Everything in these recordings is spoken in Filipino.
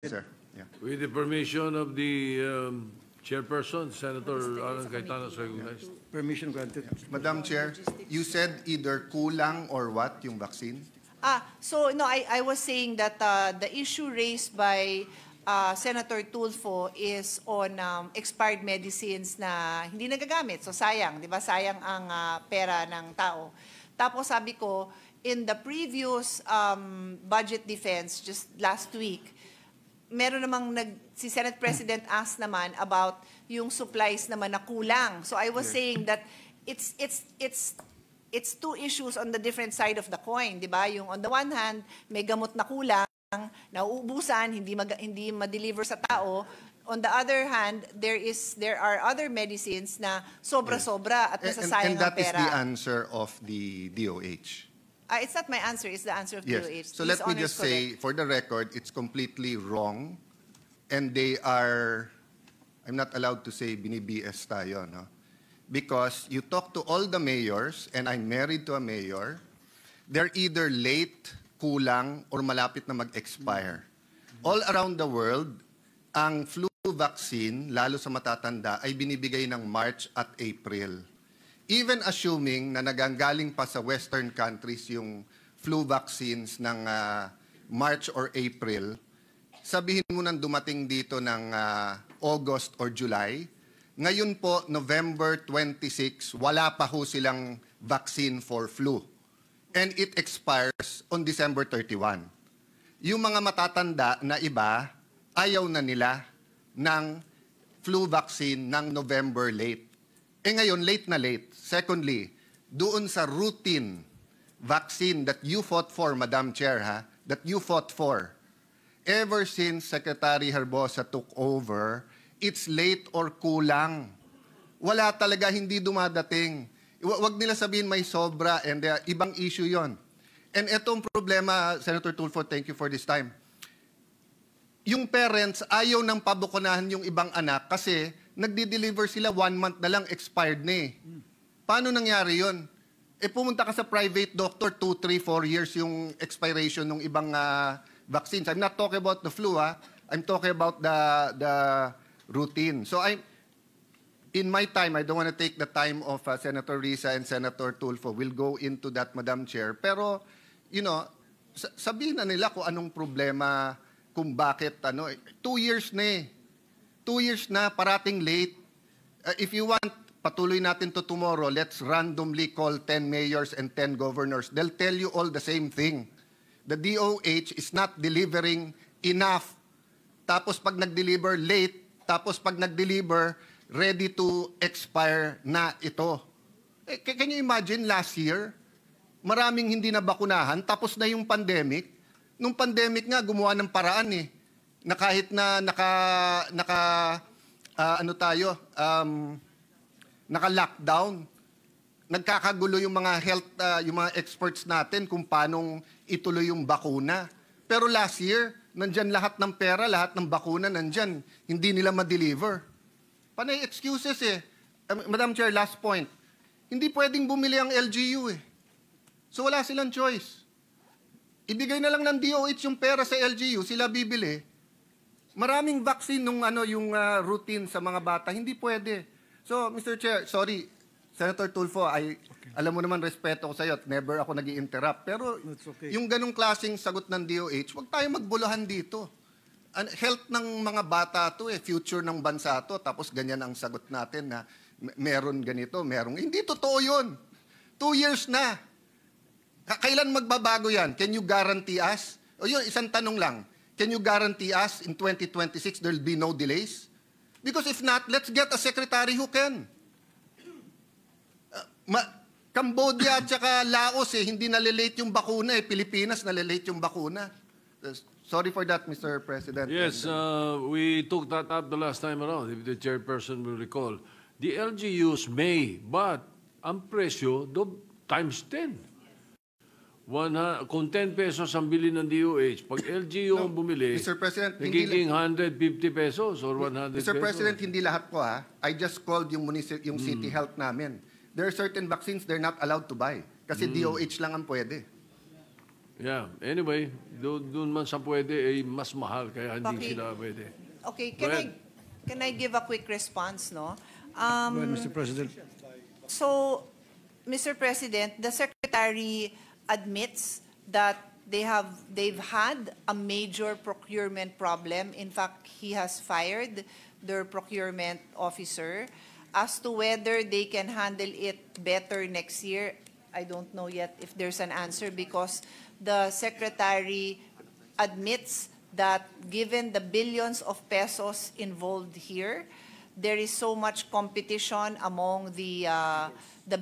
Sir. Yeah. With the permission of the chairperson, Senator Alan Cayetano is recognized. Permission granted. Madam Chair, you said either kulang or what yung vaccine? So no, I was saying that the issue raised by Senator Tulfo is on expired medicines na hindi nagagamit. So sayang, di ba? Sayang ang pera ng tao. Tapos sabi ko, in the previous budget defense just last week, meron namang si Senate President asked naman about yung supplies naman na kulang. So I was saying that it's two issues on the different side of the coin, 'di ba? Yung on the one hand, may gamot na kulang, nauubusan, hindi ma-deliver sa tao. On the other hand, there are other medicines na sobra-sobra at nasasayang and that ang pera. is the answer of the DOH. It's not my answer, it's the answer of Yes. DOH. So let me just say, for the record, it's completely wrong. And they are, I'm not allowed to say bini-BS tayo, no? Because you talk to all the mayors, and I'm married to a mayor, they're either late, kulang, or malapit na mag-expire. All around the world, ang flu vaccine, lalo sa matatanda, ay binibigay ng March at April. Even assuming na naganggaling pa sa Western countries yung flu vaccines ng March or April, sabihin mo nang dumating dito ng August or July, ngayon po, November 26, wala pa ho silang vaccine for flu. And it expires on December 31. Yung mga matatanda na iba, ayaw na nila ng flu vaccine ng November late. Ngayon, late na late. Secondly, doon sa routine vaccine that you fought for, Madam Chair, that you fought for, ever since Secretary Herbosa took over, it's late or kulang. Wala talaga, hindi dumadating. Wag nila sabihin may sobra and ibang issue yon. And etong problema, Senator Tulfo, thank you for this time. Yung parents, ayaw nang pabukunahan yung ibang anak kasi nagdi-deliver sila 1 month na lang, expired na eh. Paano nangyari yon? Pumunta ka sa private doctor, 2, 3, 4 years yung expiration ng ibang vaccines. I'm not talking about the flu, I'm talking about the routine. So in my time, I don't want to take the time of Senator Risa and Senator Tulfo. We'll go into that, Madam Chair. Pero, you know, sabihin na nila kung anong problema, kung bakit, 2 years na eh. 2 years na, parating late. If you want, patuloy natin to tomorrow, let's randomly call 10 mayors and 10 governors. They'll tell you all the same thing. The DOH is not delivering enough. Tapos pag nag-deliver, late. Tapos pag nag-deliver, ready to expire na ito. Can you imagine last year? Maraming hindi na bakunahan, tapos na yung pandemic. Nung pandemic nga, gumawa ng paraan eh. Na kahit na naka-lockdown, nagkakagulo yung mga health, yung mga experts natin kung paanong ituloy yung bakuna. Pero last year, nandyan lahat ng pera, lahat ng bakuna nandyan. Hindi nila ma-deliver. Panay excuses eh. Madam Chair, last point. Hindi pwedeng bumili ang LGU eh. So wala silang choice. Ibigay na lang ng DOH yung pera sa LGU, sila bibili. Maraming vaccine nung yung routine sa mga bata, hindi pwede. So, Mr. Chair, sorry, Senator Tulfo, alam mo naman respeto ko sa iyo at never ako nag-i-interrupt. Pero okay. Yung ganong klaseng sagot ng DOH, huwag tayo magbuluhan dito. Health ng mga bata to future ng bansa to, tapos ganyan ang sagot natin na meron ganito, merong. Hindi totoo yun. 2 years na. Kailan magbabago yan? Can you guarantee us? O yun, isang tanong lang. Can you guarantee us in 2026 there'll be no delays? Because if not, let's get a secretary who can. Cambodia at saka Laos hindi nalilate yung bakuna Pilipinas nalilate yung bakuna. Sorry for that, Mr. President. Yes, we took that up the last time around, if the chairperson will recall. The LGUs may, but ang presyo, times 10. Kung 10 pesos ang bili ng DOH, pag LGU ang bumili, Mr. President, nagiging 150 pesos or 100 Mr. pesos. President, hindi lahat po I just called yung city health namin. There are certain vaccines they're not allowed to buy kasi DOH lang ang pwede. Yeah. Anyway, doon man sa pwede, eh, mas mahal, kaya hindi Paki- sila pwede. Okay, Go ahead. can I give a quick response, no? Go ahead, Mr. President. So, Mr. President, the Secretary admits that they've had a major procurement problem. In fact, he has fired their procurement officer. As to whether they can handle it better next year, I don't know yet if there's an answer, because the Secretary admits that given the billions of pesos involved here, there is so much competition among the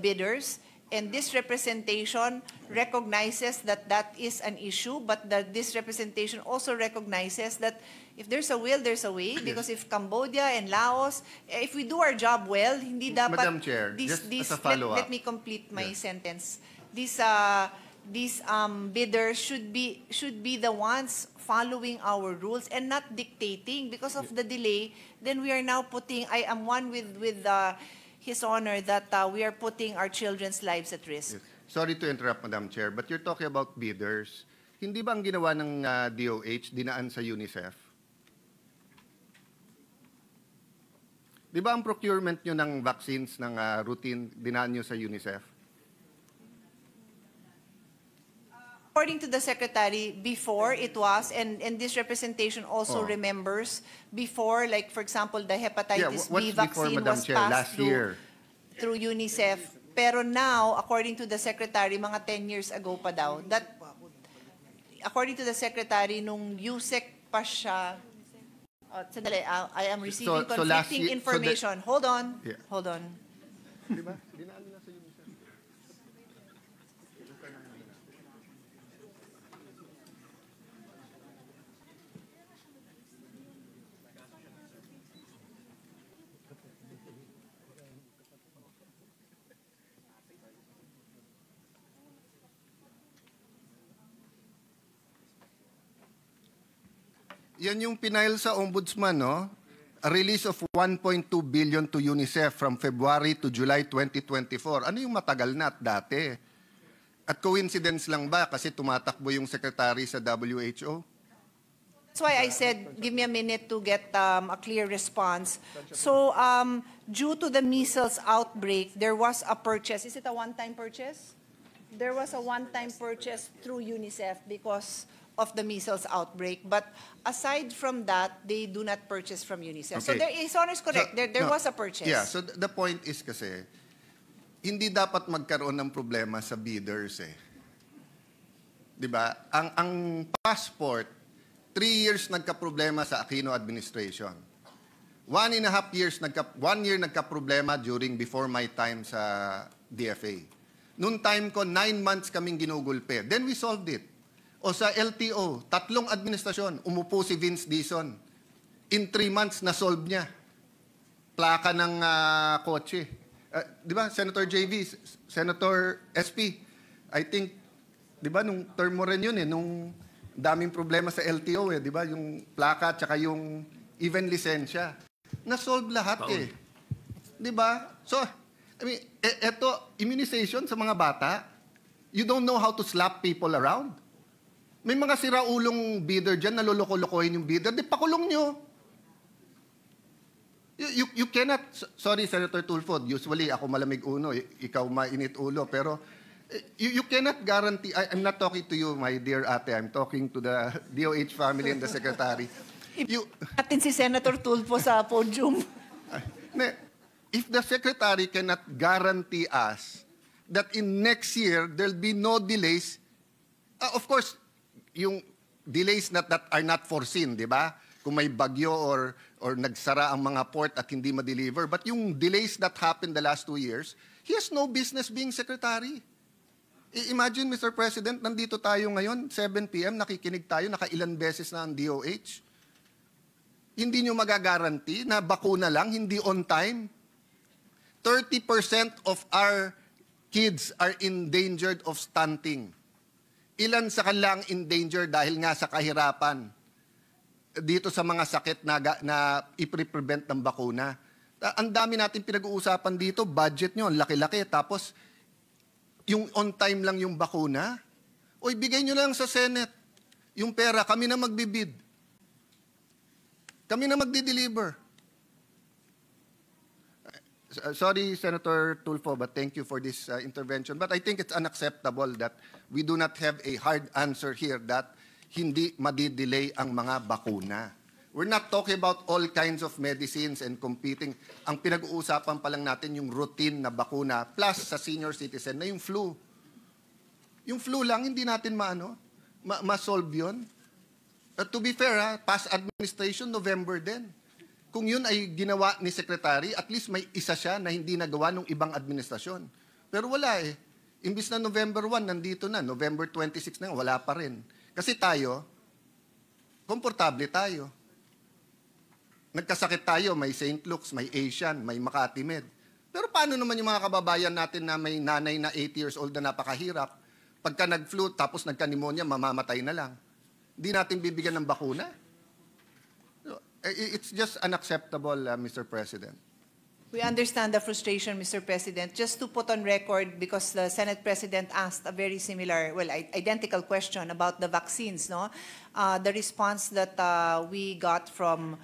bidders, and this representation recognizes that that is an issue, but that this representation also recognizes that if there's a will, there's a way, because if Cambodia and Laos, if we do our job well, hindi dapat... Madam Chair, just as a follow-up. Let me complete my sentence. These bidders should be the ones following our rules and not dictating. Because of the delay, then we are now putting, I am one with His Honor, that we are putting our children's lives at risk. Yes. Sorry to interrupt, Madam Chair, but you're talking about bidders. Hindi ba ang ginawa ng DOH dinaan sa UNICEF? Di ba ang procurement nyo ng vaccines ng routine dinaan nyo sa UNICEF? According to the Secretary, before it was, and this representation also remembers, before, like for example, the hepatitis what's B before, vaccine Madam was Chair, passed last year? through UNICEF. Pero now, according to the Secretary, mga 10 years ago pa daw, that, according to the Secretary, nung USEC pa siya, sandali, I am receiving So last conflicting year- information. Hold on, Yeah. hold on. Di ba? Dinaan nila sa UNICEF. Yan yung pinail sa Ombudsman, no? A release of 1.2 billion to UNICEF from February to July 2024. Ano yung matagal na at dati? At coincidence lang ba kasi tumatakbo yung secretary sa WHO? That's why I said, give me a minute to get a clear response. So, due to the measles outbreak, there was a purchase. Is it a one-time purchase? There was a one-time purchase through UNICEF because of the measles outbreak. But aside from that, they do not purchase from UNICEF. So, His Honor is correct. So, There no, was a purchase. Yeah, so the point is kasi, hindi dapat magkaroon ng problema sa bidders eh. 'Di ba? Ang passport, 3 years nagka-problema sa Aquino administration. 1.5 years, 1 year nagka-problema before my time sa DFA. Noong time ko, 9 months kaming ginugulpe. Then we solved it. O sa LTO, 3 administrasyon, umupo si Vince Dizon. In 3 months, na-solve niya. Plaka ng kotse. Di ba, Senator JV, Senator SP, I think, di ba, nung term mo rin yun nung daming problema sa LTO di ba, yung plaka tsaka yung even lisensya. Na-solve lahat Di ba? So, I mean, eto, immunization sa mga bata, you don't know how to slap people around. May mga siraulong bidder dyan, naloloko-lokohin yung bidder, di pakulong nyo. You cannot, sorry Senator Tulfo, usually ako malamig uno, ikaw mainit ulo, pero you cannot guarantee, I'm not talking to you, my dear ate, I'm talking to the DOH family and the secretary. Natin si Senator Tulfo sa podium. If the secretary cannot guarantee us that in next year there'll be no delays, of course, yung delays that are not foreseen, di ba? Kung may bagyo or nagsara ang mga port at hindi ma-deliver. But yung delays that happened the last 2 years, he has no business being secretary. Imagine, Mr. President, nandito tayo ngayon, 7 p.m., nakikinig tayo, nakailan beses na ang DOH. Hindi nyo magagaranti na bakuna lang, hindi on time. 30% of our kids are endangered of stunting. Ilan sa kanila ang endangered dahil nga sa kahirapan dito sa mga sakit na i-prevent ng bakuna. Ang dami natin pinag-uusapan dito, budget nyo, laki-laki. Tapos, yung on time lang yung bakuna. O ibigay nyo lang sa Senate. Yung pera, kami na magbibid. Kami na magdi-deliver. Sorry, Senator Tulfo, but thank you for this intervention. But I think it's unacceptable that we do not have a hard answer here that hindi madidelay ang mga bakuna. We're not talking about all kinds of medicines and competing. Ang pinag-uusapan pa lang natin yung routine na bakuna plus sa senior citizen na yung flu. Yung flu lang, hindi natin ma-solve yun. To be fair, past administration, November din. Kung yun ay ginawa ni Secretary, at least may isa siya na hindi nagawa ng ibang administrasyon. Pero wala eh. Imbis na November 1, nandito na. November 26 na, wala pa rin. Kasi tayo, komportable tayo. Nagkasakit tayo, may St. Luke's, may Asian, may Makati Med. Pero paano naman yung mga kababayan natin na may nanay na 80 years old na napakahirap? Pagka nag-flu, tapos nagka-pneumonia, mamamatay na lang. Hindi natin bibigyan ng bakuna? It's just unacceptable, Mr. President. We understand the frustration, Mr. President. Just to put on record, because the Senate President asked a very similar, well, identical question about the vaccines, no? The response that we got from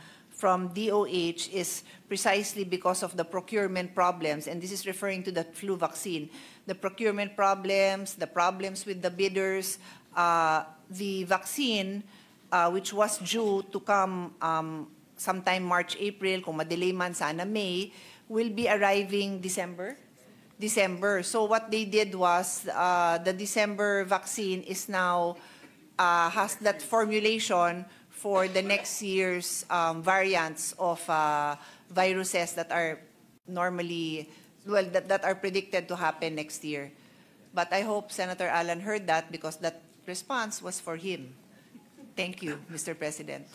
DOH is precisely because of the procurement problems, and this is referring to the flu vaccine. The procurement problems, the problems with the bidders, the vaccine, which was due to come sometime March, April, kung madelay man sana May, will be arriving December. So what they did was the December vaccine is now has that formulation for the next year's variants of viruses that are normally, well, that are predicted to happen next year. But I hope Senator Alan heard that because that response was for him. Thank you, Mr. President.